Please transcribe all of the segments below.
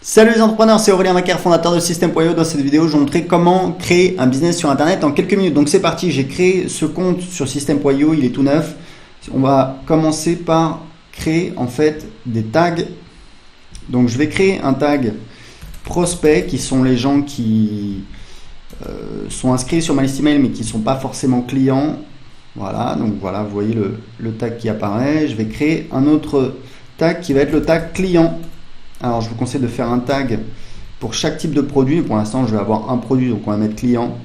Salut les entrepreneurs, c'est Aurélien Macaire, fondateur de System.io. Dans cette vidéo, je vais vous montrer comment créer un business sur Internet en quelques minutes. Donc c'est parti, j'ai créé ce compte sur System.io, il est tout neuf. On va commencer par créer en fait des tags. Donc je vais créer un tag prospect qui sont les gens qui sont inscrits sur ma liste email mais qui ne sont pas forcément clients. Voilà, donc voilà, vous voyez le tag qui apparaît. Je vais créer un autre tag qui va être le tag client. Alors je vous conseille de faire un tag pour chaque type de produit. Pour l'instant je vais avoir un produit, donc on va mettre client.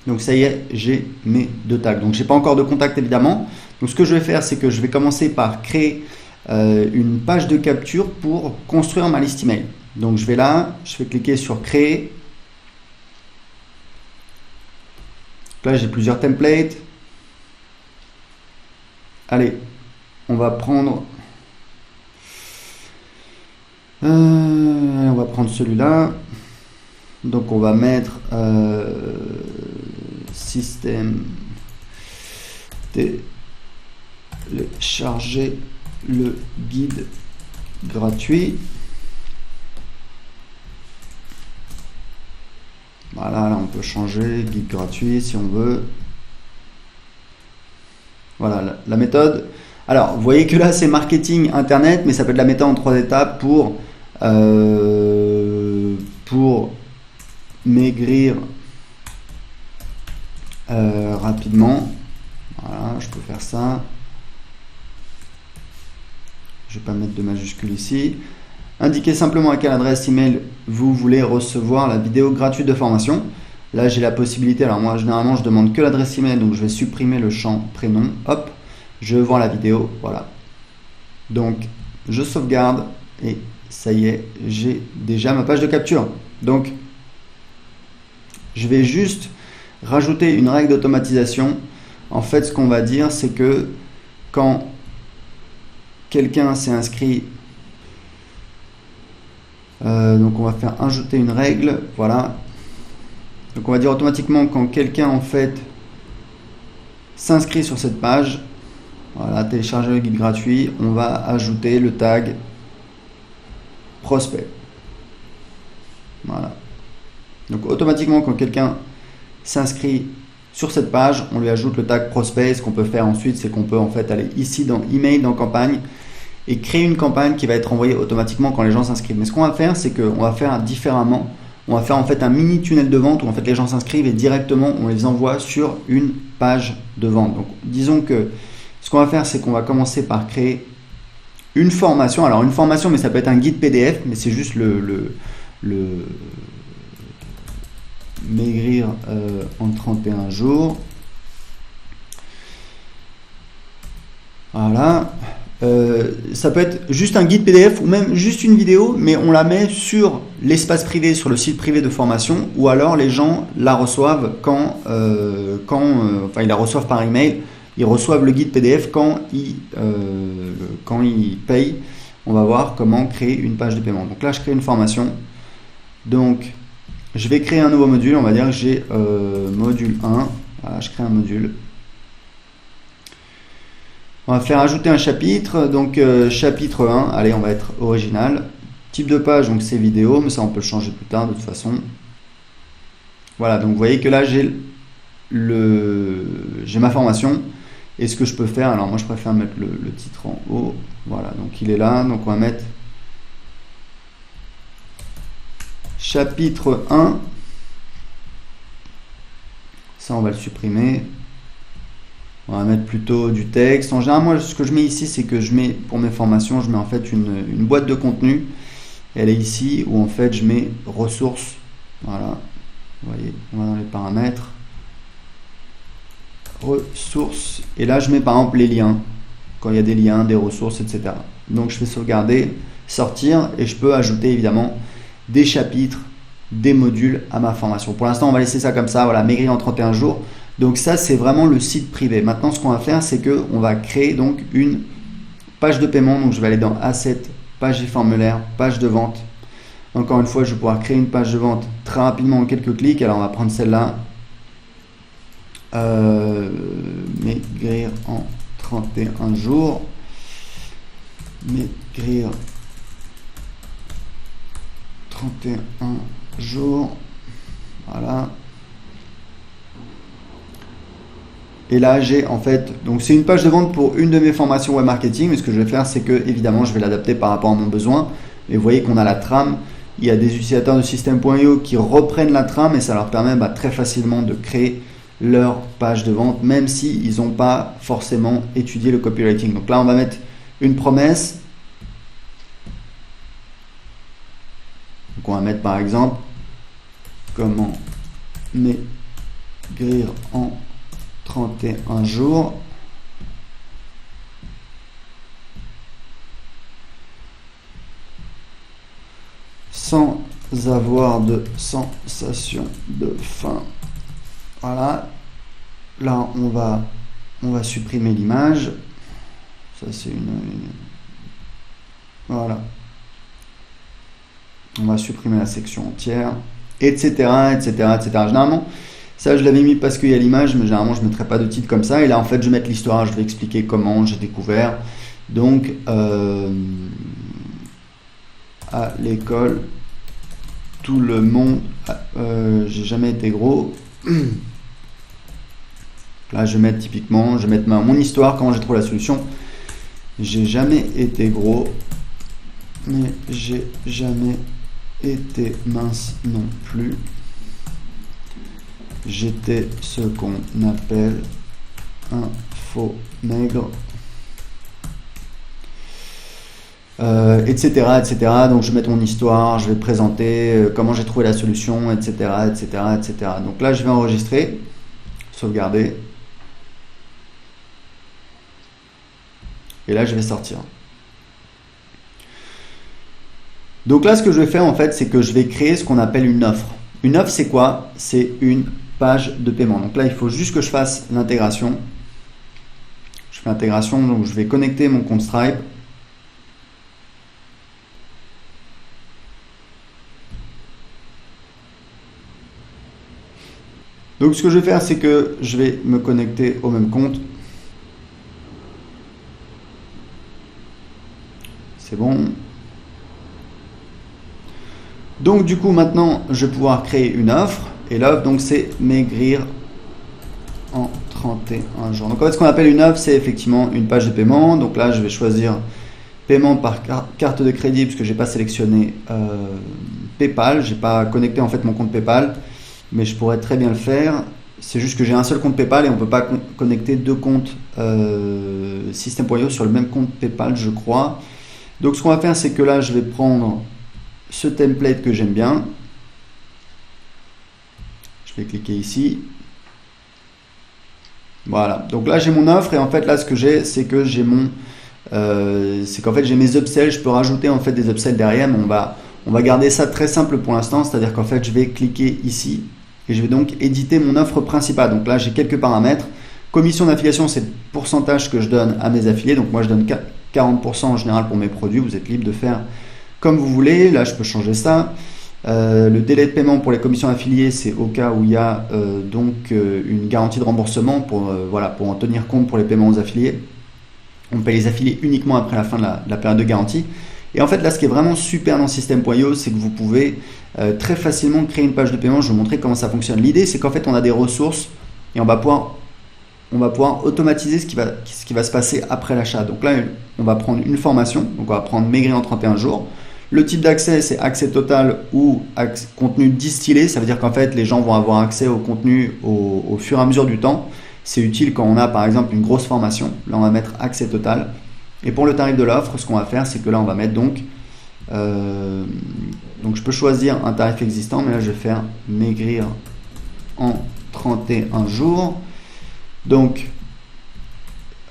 Donc ça y est, j'ai mes deux tags. Donc j'ai pas encore de contact évidemment. Donc ce que je vais faire, c'est que je vais commencer par créer une page de capture pour construire ma liste email. Donc je vais là, je vais cliquer sur créer. Là j'ai plusieurs templates. Allez, on va prendre celui-là. Donc on va mettre système télécharger le guide gratuit. Voilà, là on peut changer guide gratuit si on veut. Voilà la méthode. Alors vous voyez que là c'est marketing internet, mais ça peut être la méthode en 3 étapes pour maigrir rapidement. Voilà, je peux faire ça. Je vais pas mettre de majuscule ici. Indiquez simplement à quelle adresse email vous voulez recevoir la vidéo gratuite de formation. Là j'ai la possibilité, alors moi généralement je demande que l'adresse email, donc je vais supprimer le champ prénom. Hop, je vois la vidéo, voilà. Donc je sauvegarde et ça y est, j'ai déjà ma page de capture. Donc je vais juste rajouter une règle d'automatisation. En fait, ce qu'on va dire, c'est que quand quelqu'un s'est inscrit, donc on va faire ajouter une règle, voilà. Donc on va dire automatiquement quand quelqu'un en fait s'inscrit sur cette page, voilà, télécharger le guide gratuit, on va ajouter le tag prospect. Voilà. Donc automatiquement quand quelqu'un s'inscrit sur cette page, on lui ajoute le tag prospect. Ce qu'on peut faire ensuite, c'est qu'on peut en fait aller ici dans email, dans campagne et créer une campagne qui va être envoyée automatiquement quand les gens s'inscrivent. Mais ce qu'on va faire, c'est qu'on va faire différemment. On va faire en fait un mini tunnel de vente où en fait les gens s'inscrivent et directement on les envoie sur une page de vente. Donc disons que ce qu'on va faire, c'est qu'on va commencer par créer une formation. Alors une formation, mais ça peut être un guide PDF, mais c'est juste le maigrir en 31 jours. Voilà. Ça peut être juste un guide PDF ou même juste une vidéo, mais on la met sur l'espace privé, sur le site privé de formation, ou alors les gens la reçoivent quand ils la reçoivent par email. Ils reçoivent le guide PDF quand ils payent. On va voir comment créer une page de paiement. Donc là, je crée une formation. Donc, je vais créer un nouveau module. On va dire que j'ai module 1. Voilà, je crée un module. On va faire ajouter un chapitre. Donc, chapitre 1. Allez, on va être original. Type de page, donc c'est vidéo, mais ça, on peut le changer plus tard de toute façon. Voilà, donc vous voyez que là, j'ai ma formation. Et ce que je peux faire, alors moi je préfère mettre le titre en haut, voilà, donc il est là, donc on va mettre chapitre 1, ça on va le supprimer, on va mettre plutôt du texte. En général, moi ce que je mets ici, c'est que je mets, pour mes formations, je mets en fait une boîte de contenu, elle est ici, où en fait je mets ressources, voilà, vous voyez, on va dans les paramètres, ressources, et là je mets par exemple les liens quand il y a des liens, des ressources, etc. Donc je fais sauvegarder, sortir, et je peux ajouter évidemment des chapitres, des modules à ma formation. Pour l'instant on va laisser ça comme ça, voilà, maigrir en 31 jours. Donc ça c'est vraiment le site privé. Maintenant ce qu'on va faire, c'est que on va créer donc une page de paiement. Donc je vais aller dans Assets, page et formulaire, page de vente. Encore une fois, je vais pouvoir créer une page de vente très rapidement en quelques clics. Alors on va prendre celle-là. Maigrir en 31 jours. Maigrir 31 jours. Voilà. Et là, j'ai en fait, donc c'est une page de vente pour une de mes formations web marketing. Mais ce que je vais faire, c'est que évidemment, je vais l'adapter par rapport à mon besoin. Et vous voyez qu'on a la trame. Il y a des utilisateurs de System.io qui reprennent la trame et ça leur permet très facilement de créer leur page de vente, même s'ils n'ont pas forcément étudié le copywriting. Donc là, on va mettre une promesse. Donc on va mettre par exemple comment maigrir en 31 jours. Sans avoir de sensation de faim. Voilà. Là, on va supprimer l'image. Ça, c'est voilà. On va supprimer la section entière, etc., etc., etc. Généralement, ça, je l'avais mis parce qu'il y a l'image, mais généralement, je ne mettrais pas de titre comme ça. Et là, en fait, je vais mettre l'histoire. Je vais expliquer comment j'ai découvert. Donc, à l'école, tout le monde, j'ai jamais été gros. Là, je vais mettre typiquement, je vais mettre mon histoire, comment j'ai trouvé la solution. J'ai jamais été gros, mais j'ai jamais été mince non plus. J'étais ce qu'on appelle un faux maigre. Etc., etc. Donc je vais mettre mon histoire, je vais présenter comment j'ai trouvé la solution, etc., etc., etc. Donc là, je vais enregistrer, sauvegarder. Et là, je vais sortir. Donc là, ce que je vais faire, en fait, c'est que je vais créer ce qu'on appelle une offre. Une offre, c'est quoi? C'est une page de paiement. Donc là, il faut juste que je fasse l'intégration. Je fais l'intégration, donc je vais connecter mon compte Stripe. Donc ce que je vais faire, c'est que je vais me connecter au même compte. C'est bon. Donc du coup, maintenant, je vais pouvoir créer une offre. Et l'offre, donc, c'est maigrir en 31 jours. Donc en fait, ce qu'on appelle une offre, c'est effectivement une page de paiement. Donc là, je vais choisir paiement par carte de crédit, puisque j'ai pas sélectionné PayPal. J'ai pas connecté en fait mon compte PayPal. Mais je pourrais très bien le faire. C'est juste que j'ai un seul compte PayPal et on ne peut pas connecter deux comptes System.io sur le même compte PayPal, je crois. Donc ce qu'on va faire, c'est que là, je vais prendre ce template que j'aime bien. Je vais cliquer ici. Voilà. Donc là, j'ai mon offre et en fait, là, ce que j'ai, c'est que j'ai c'est qu'en fait, j'ai mes upsells. Je peux rajouter en fait des upsells derrière, mais on va garder ça très simple pour l'instant. C'est-à-dire qu'en fait, je vais cliquer ici. Et je vais donc éditer mon offre principale. Donc là, j'ai quelques paramètres. Commission d'affiliation, c'est le pourcentage que je donne à mes affiliés. Donc moi, je donne 40% en général pour mes produits. Vous êtes libre de faire comme vous voulez. Là, je peux changer ça. Le délai de paiement pour les commissions affiliées, c'est au cas où il y a une garantie de remboursement pour en tenir compte pour les paiements aux affiliés. On paye les affiliés uniquement après la fin de la période de garantie. Et en fait, là, ce qui est vraiment super dans System.io, c'est que vous pouvez très facilement créer une page de paiement. Je vais vous montrer comment ça fonctionne. L'idée, c'est qu'en fait, on a des ressources et on va pouvoir automatiser ce qui va se passer après l'achat. Donc là, on va prendre une formation. Donc, on va prendre maigrir en 31 jours. Le type d'accès, c'est accès total ou contenu distillé. Ça veut dire qu'en fait, les gens vont avoir accès au contenu au fur et à mesure du temps. C'est utile quand on a, par exemple, une grosse formation. Là, on va mettre accès total. Et pour le tarif de l'offre, ce qu'on va faire, c'est que là, on va mettre donc je peux choisir un tarif existant, mais là, je vais faire maigrir en 31 jours. Donc,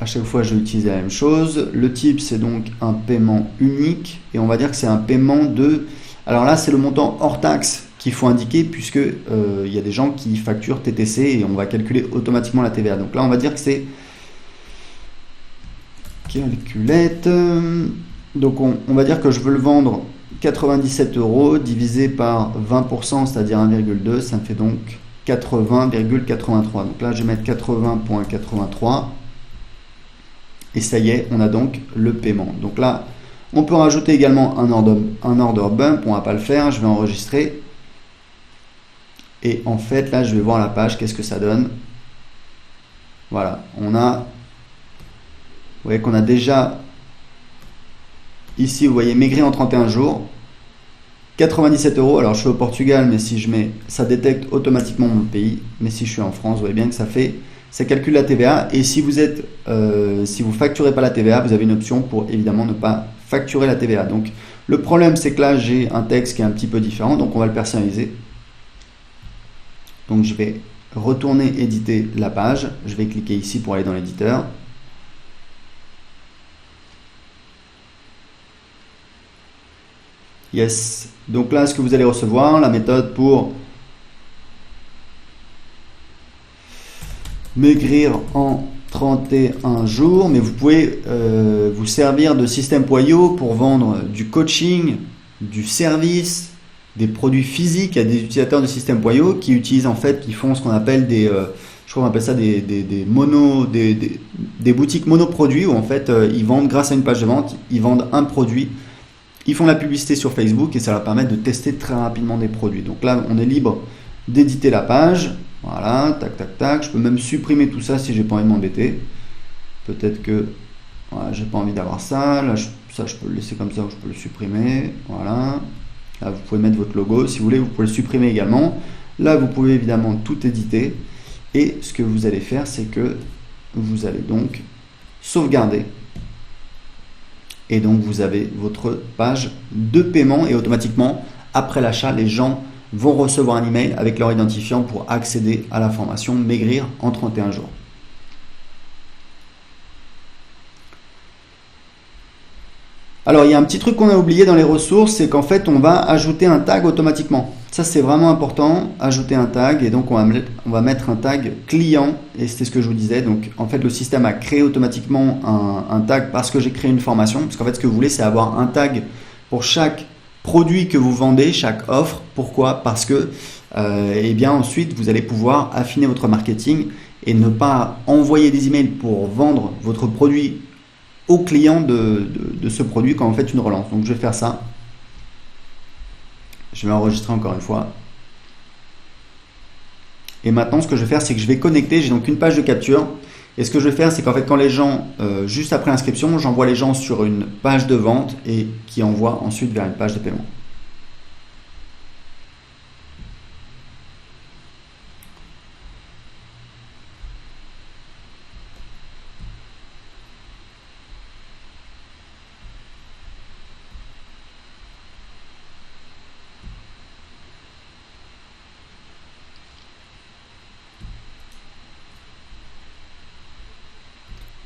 à chaque fois, je vais utiliser la même chose. Le type, c'est donc un paiement unique. Et on va dire que c'est un paiement de... Alors là, c'est le montant hors taxe qu'il faut indiquer, puisque il y a des gens qui facturent TTC et on va calculer automatiquement la TVA. Donc là, on va dire que c'est... Calculette. Donc on va dire que je veux le vendre 97 € divisé par 20%, c'est-à-dire 1,2, ça me fait donc 80,83. Donc là, je vais mettre 80,83 et ça y est, on a donc le paiement. Donc là, On peut rajouter également un order bump, on va pas le faire, je vais enregistrer. Et en fait, là, je vais voir la page, qu'est-ce que ça donne. Voilà, on a, vous voyez qu'on a déjà, ici, vous voyez, maigrir en 31 jours, 97 €. Alors, je suis au Portugal, mais si je mets, ça détecte automatiquement mon pays. Mais si je suis en France, vous voyez bien que ça calcule la TVA. Et si vous êtes, si vous facturez pas la TVA, vous avez une option pour évidemment ne pas facturer la TVA. Donc, le problème, c'est que là, j'ai un texte qui est un petit peu différent, donc on va le personnaliser. Donc, je vais retourner éditer la page. Je vais cliquer ici pour aller dans l'éditeur. Yes. Donc là, ce que vous allez recevoir, la méthode pour maigrir en 31 jours. Mais vous pouvez vous servir de System.io pour vendre du coaching, du service, des produits physiques. Il y a des utilisateurs de System.io qui utilisent en fait, qui font ce qu'on appelle des, je crois qu'on appelle ça des boutiques monoproduits où en fait ils vendent grâce à une page de vente, ils vendent un produit. Ils font la publicité sur Facebook et ça leur permet de tester très rapidement des produits. Donc là, on est libre d'éditer la page. Voilà, tac, tac, tac. Je peux même supprimer tout ça si j'ai pas envie de m'embêter. Peut-être que voilà, j'ai pas envie d'avoir ça. Là, ça, je peux le laisser comme ça ou je peux le supprimer. Voilà. Là, vous pouvez mettre votre logo. Si vous voulez, vous pouvez le supprimer également. Là, vous pouvez évidemment tout éditer. Et ce que vous allez faire, c'est que vous allez donc sauvegarder. Et donc, vous avez votre page de paiement et automatiquement, après l'achat, les gens vont recevoir un email avec leur identifiant pour accéder à la formation Maigrir en 31 jours. Alors, il y a un petit truc qu'on a oublié dans les ressources, c'est qu'en fait, on va ajouter un tag automatiquement. Ça, c'est vraiment important, ajouter un tag. Et donc, on va mettre un tag client. Et c'était ce que je vous disais. Donc, en fait, le système a créé automatiquement un tag parce que j'ai créé une formation. Parce qu'en fait, ce que vous voulez, c'est avoir un tag pour chaque produit que vous vendez, chaque offre. Pourquoi? Parce que, eh bien, ensuite, vous allez pouvoir affiner votre marketing et ne pas envoyer des emails pour vendre votre produit au client de ce produit quand vous faites une relance. Donc je vais faire ça. Je vais enregistrer encore une fois. Et maintenant, ce que je vais faire, c'est que je vais connecter. J'ai donc une page de capture. Et ce que je vais faire, c'est qu'en fait, quand les gens, juste après l'inscription, j'envoie les gens sur une page de vente et qui envoie ensuite vers une page de paiement.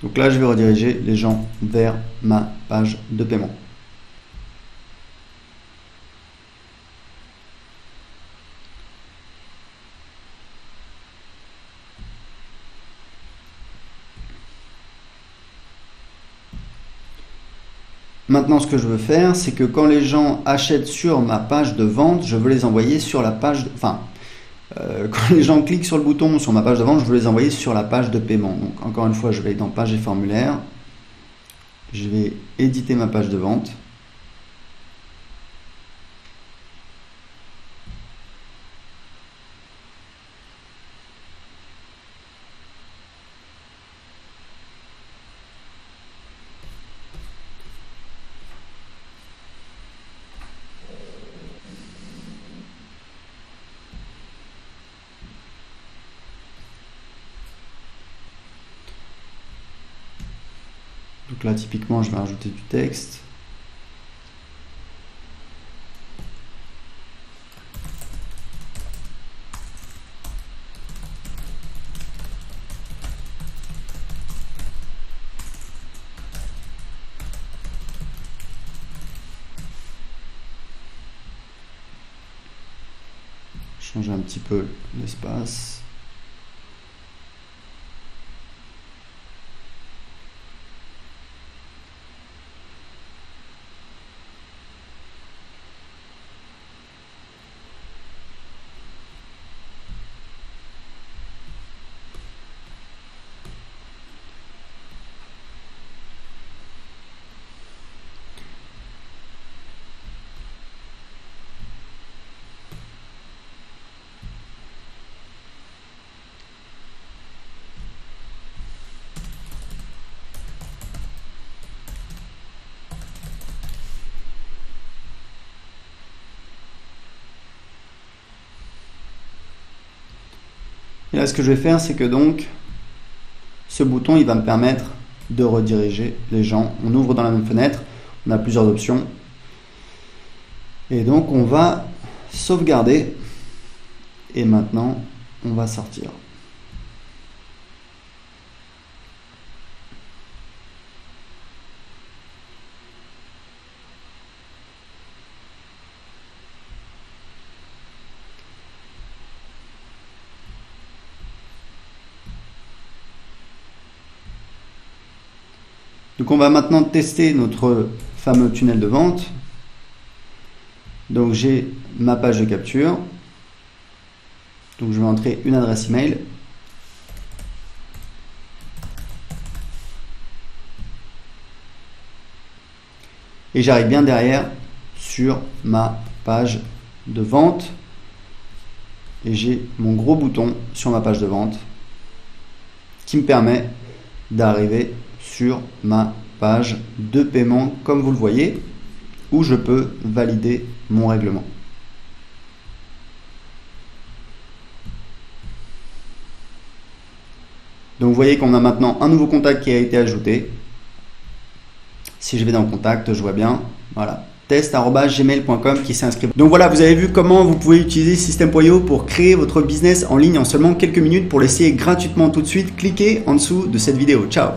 Donc là, je vais rediriger les gens vers ma page de paiement. Maintenant, ce que je veux faire, c'est que quand les gens achètent sur ma page de vente, je veux les envoyer sur la page, quand les gens cliquent sur le bouton sur ma page de vente, je veux les envoyer sur la page de paiement. Donc encore une fois, je vais dans page et formulaire. Je vais éditer ma page de vente. Donc là, typiquement, je vais rajouter du texte. Changer un petit peu l'espace. Et là, ce que je vais faire, c'est que donc, ce bouton, il va me permettre de rediriger les gens. On ouvre dans la même fenêtre, on a plusieurs options. Et donc, on va sauvegarder. Et maintenant, on va sortir. Donc on va maintenant tester notre fameux tunnel de vente. Donc j'ai ma page de capture. Donc je vais entrer une adresse email. Et j'arrive bien derrière sur ma page de vente. Et j'ai mon gros bouton sur ma page de vente qui me permet d'arriver sur ma page de paiement, comme vous le voyez, où je peux valider mon règlement. Donc vous voyez qu'on a maintenant un nouveau contact qui a été ajouté. Si je vais dans contact, je vois bien, voilà, test@gmail.com qui s'est inscrit. Donc voilà, vous avez vu comment vous pouvez utiliser System.io pour créer votre business en ligne en seulement quelques minutes. Pour l'essayer gratuitement tout de suite, cliquez en dessous de cette vidéo. Ciao!